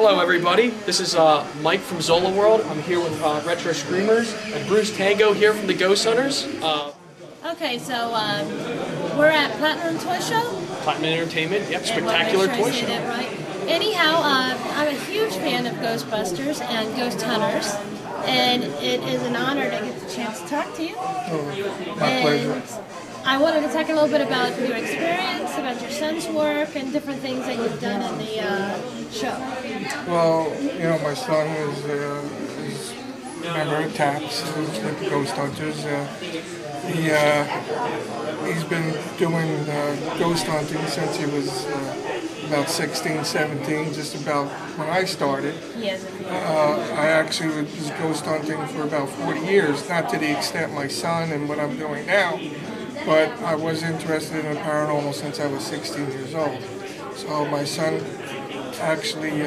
Hello everybody, this is Mike from Zola World. I'm here with Retro Screamers and BRUCE TANGO here from the Ghost Hunters. Okay, so we're at Platinum Toy Show? Platinum Entertainment, yep, spectacular toy show. Right. Anyhow, I'm a huge fan of Ghostbusters and Ghost Hunters, and it is an honor to get the chance to talk to you. Oh, my pleasure. I wanted to talk a little bit about your experience, about your son's work, and different things that you've done in the show. Well, you know, my son is a member of TAPS with the Ghost Hunters. He's been doing ghost hunting since he was about 16, 17, just about when I started. Yes. I actually was ghost hunting for about 40 years, not to the extent my son and what I'm doing now, but I was interested in the paranormal since I was 16 years old. So my son actually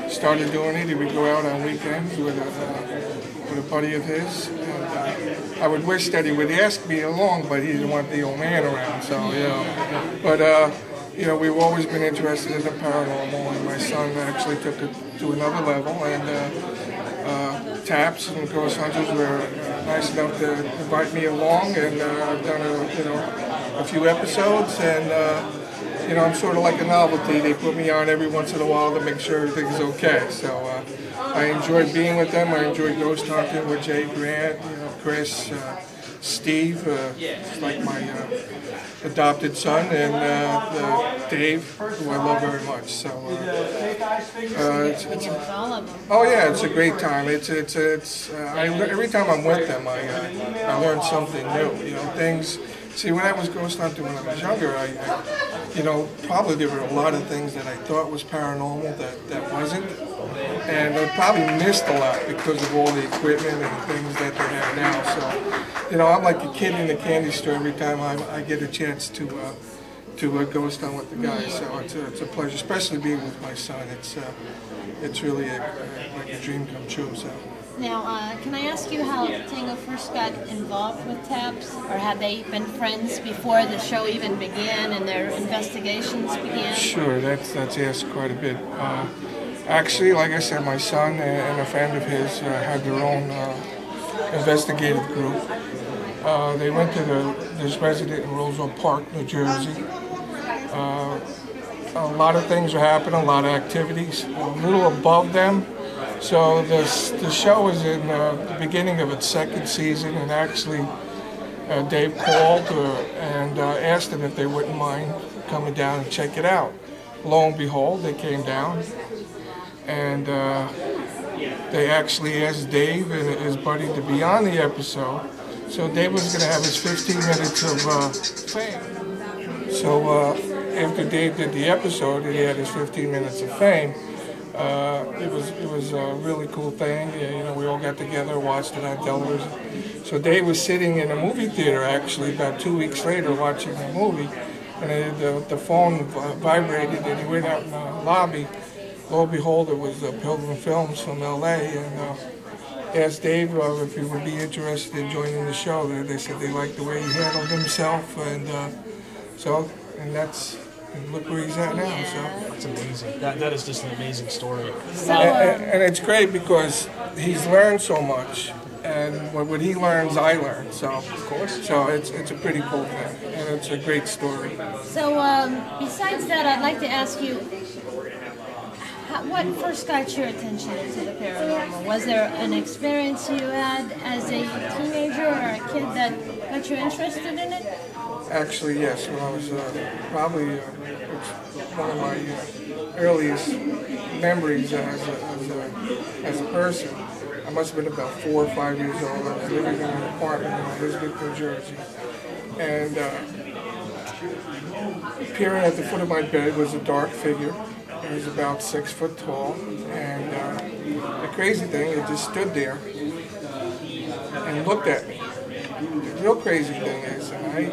started doing it. He would go out on weekends with a buddy of his, and I would wish that he would ask me along, but he didn't want the old man around. So but you know, we've always been interested in the paranormal, and my son actually took it to another level. And TAPS and Ghost Hunters were nice enough to invite me along, and I've done a few episodes, and you know, I'm sort of like a novelty. They put me on every once in a while to make sure everything's okay. So I enjoy being with them. I enjoy ghost hunting with Jay Grant, you know, Chris, Steve, like my adopted son, and Dave, who I love very much. So oh yeah, it's a great time. Every time I'm with them, I learn something new. You know, things. See, when I was ghost hunting when I was younger, you know, probably there were a lot of things that I thought was paranormal that wasn't. And I probably missed a lot because of all the equipment and things that they have now. So, you know, I'm like a kid in a candy store every time I get a chance to ghost hunt with the guys. So it's a pleasure, especially being with my son. It's really like a dream come true. So. Now, can I ask you how Tango first got involved with TAPS, or had they been friends before the show even began and their investigations began? Sure, that's asked quite a bit. Actually, like I said, my son and a friend of his had their own investigative group. They went to this resident in Roseville Park, New Jersey. A lot of things were happening, a lot of activities, a little above them. So the show was in the beginning of its second season, and actually Dave called and asked them if they wouldn't mind coming down and check it out. Lo and behold, they came down, and they actually asked Dave and his buddy to be on the episode. So Dave was going to have his 15 minutes of fame. So after Dave did the episode and he had his 15 minutes of fame, it was a really cool thing. You know, we all got together, watched it on television. So Dave was sitting in a movie theater actually about 2 weeks later watching the movie, and the phone vibrated, and he went out in the lobby. Lo and behold, it was Pilgrim Films from LA, and asked Dave if he would be interested in joining the show. They said they liked the way he handled himself, and and look where he's at now. So That's amazing. That is just an amazing story. So, and it's great because he's learned so much, and what he learns, I learn. So of course, so it's a pretty cool thing, and it's a great story. So besides that, I'd like to ask you, what first got your attention to the paranormal? Was there an experience you had as a teenager or a kid that got you interested in it? Actually, yes. When I was probably it's one of my earliest memories as a person. I must have been about 4 or 5 years old. I was living in an apartment in Elizabeth, New Jersey, and appearing at the foot of my bed was a dark figure. It was about 6 foot tall, and the crazy thing, it just stood there and looked at me. The real crazy thing is, and I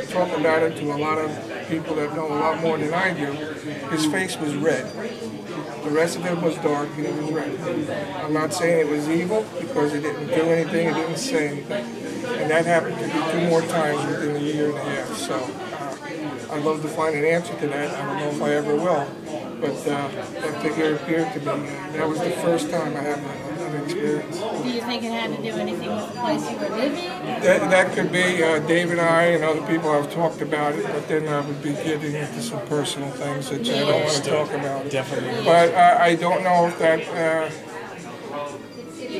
talk about it to a lot of people that know a lot more than I do, his face was red. The rest of it was dark, and it was red. I'm not saying it was evil, because it didn't do anything, it didn't say anything. And that happened to me 2 more times within a year and a half. So I'd love to find an answer to that. I don't know if I ever will. but that figure appeared to me. That was the first time I had an experience. Do you think it had to do anything with the place you were living? That could be. Dave and I and other people have talked about it, but then I would be getting into some personal things that I don't want to talk about. Definitely. But I don't know if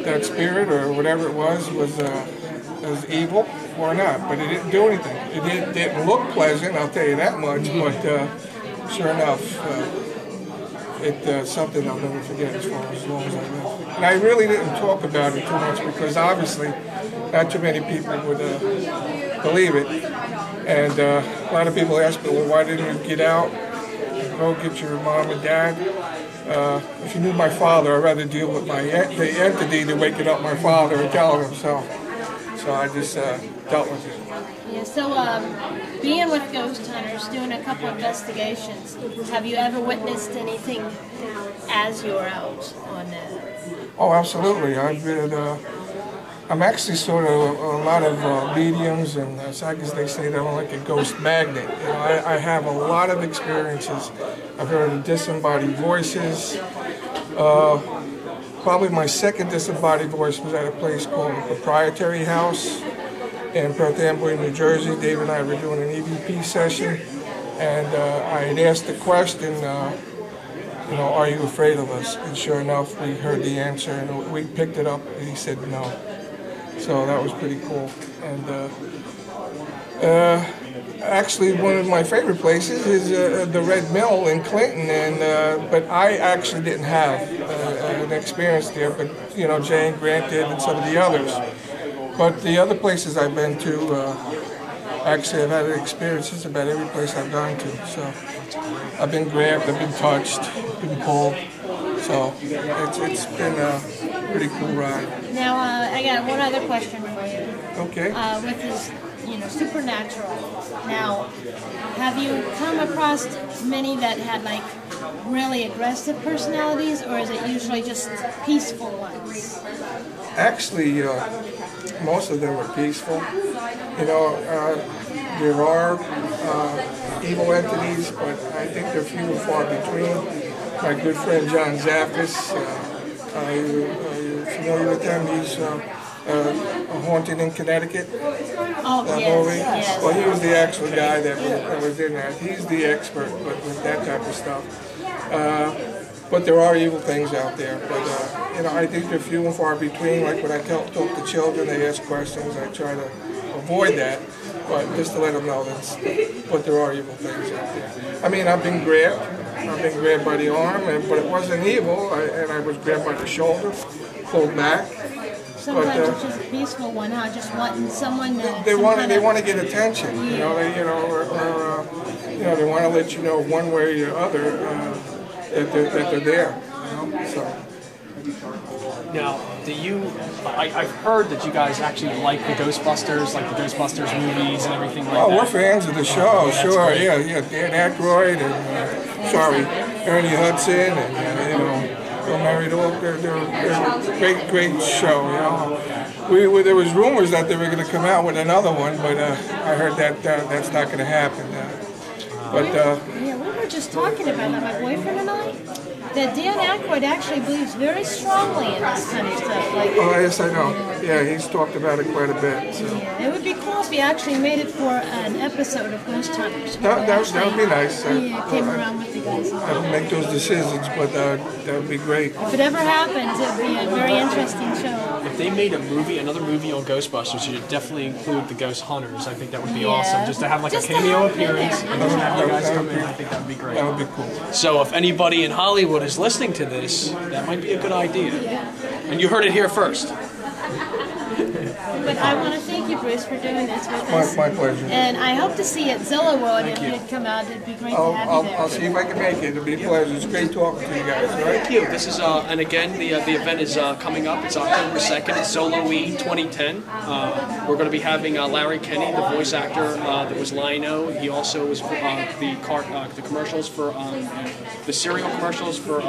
that spirit or whatever it was evil or not. But it didn't do anything. It didn't look pleasant, I'll tell you that much. But sure enough, it's something I'll never forget as long as I live. And I really didn't talk about it too much because obviously not too many people would believe it. And a lot of people ask me, well, why didn't you get out and go get your mom and dad? If you knew my father, I'd rather deal with the entity than waking up my father and telling him so. So I just dealt with it. Yeah, so being with ghost hunters, doing a couple investigations, have you ever witnessed anything as you were out on that? Oh, absolutely. I've been, I'm actually sort of a lot of mediums, and I guess they say that I'm like a ghost magnet. You know, I have a lot of experiences. I've heard of disembodied voices. Probably my second disembodied voice was at a place called the Proprietary House in Perth Amboy, New Jersey. Dave and I were doing an EVP session, and I had asked the question, you know, are you afraid of us? And sure enough, we heard the answer, and we picked it up, and he said no. So that was pretty cool. And actually, one of my favorite places is the Red Mill in Clinton, but I actually didn't have an experience there, but you know, Jane Grant did and some of the others. But the other places I've been to, actually I've had experiences about every place I've gone to. So I've been grabbed, I've been touched, been pulled. So it's been a pretty cool ride. Now, I got one other question for you. Okay. With this, supernatural. Now, have you come across many that had like really aggressive personalities, or is it usually just peaceful ones? Actually, most of them are peaceful. You know, there are evil entities, but I think they're few and far between. My good friend John Zaffis, are you familiar with him? He's a Haunted in Connecticut. Oh, that yes, movie. Yes. Well, he was the actual guy that was in that. He's the expert with that type of stuff. But there are evil things out there. But you know, I think they're few and far between. Like when I talk to children, they ask questions. I try to avoid that, but just to let them know but there are evil things out there. I mean, I've been grabbed. I've been grabbed by the arm, but it wasn't evil. And I was grabbed by the shoulder, pulled back. Sometimes it's just a peaceful one, huh? Just wanting someone to. They want to get attention. You know, they want to let you know one way or the other that they're there. You know? So. Now, I've heard that you guys actually like the Ghostbusters, like the Ghostbusters movies and everything like that. Oh, we're fans of the show, sure. Great. Yeah, Dan Aykroyd and Ernie Hudson and Bill Murray. They're a great show. You know, there was rumors that they were going to come out with another one, but I heard that that's not going to happen. Yeah, we were just talking about that, my boyfriend and I. That Dan Aykroyd actually believes very strongly in this kind of stuff. Like, oh, yes, I know. Yeah, he's talked about it quite a bit. So. Yeah, it would be cool if he actually made it for an episode of Ghost Hunters. That would be nice. Yeah, came around with the guys. I don't make those decisions, but that would be great. If it ever happens, it would be a very interesting show. If they made another movie on Ghostbusters, you should definitely include the Ghost Hunters. I think that would be awesome. Just to have like a cameo appearance and just have you guys come in. I think that would be great. That would be cool. So if anybody in Hollywood is listening to this, that might be a good idea. And you heard it here first. But I want to thank you, Bruce, for doing this with us. My pleasure. And I hope to see you at Zillow World. If you'd come out, it'd be great to have you there. I'll see if I can make it. It'll be a pleasure. It's great talking to you guys. All right? Thank you. This is, and again, the event is coming up. It's October 2nd. It's Solo-E 2010. We're going to be having Larry Kenny, the voice actor that was Lino. He also was the commercials for the cereal commercials for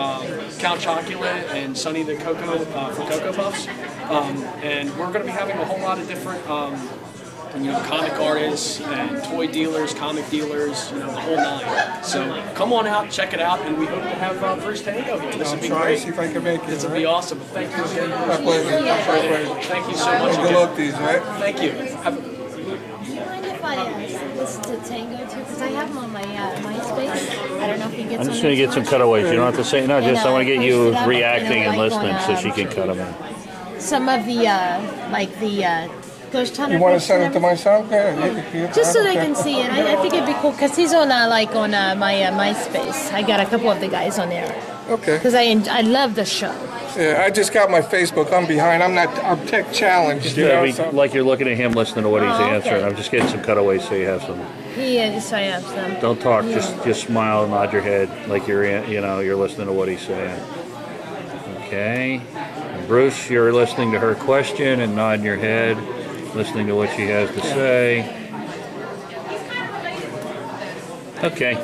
Count Chocula and Sonny the Cocoa for Cocoa Puffs. And we're going to be having a whole lot of different comic artists and toy dealers, comic dealers, the whole nine. So come on out, check it out, and we hope to have BRUCE TANGO here. This would be great. See if I can make it. This would be awesome. Thank you again. My pleasure. Thank you so much. And good luck these, right? Thank you. Do you mind if I send this to Tango too? Because I have him on my MySpace. I don't know if he gets I'm just going to get some cutaways. You don't have to say no. Just I want to get you reacting and listening so she can cut them in. Some of the ghost hunter. You want to send it to my son? Okay. Just so they can see it. I think it'd be cool because he's on my MySpace. I got a couple of the guys on there. Okay. Because I love the show. Yeah, I just got my Facebook. I'm behind. I'm tech challenged. Like you're looking at him, listening to what he's answering. Okay. I'm just getting some cutaways so you have some. So I have some. Don't talk. Just smile and nod your head like you're listening to what he's saying. Okay. And Bruce, you're listening to her question and nodding your head, listening to what she has to say. Okay.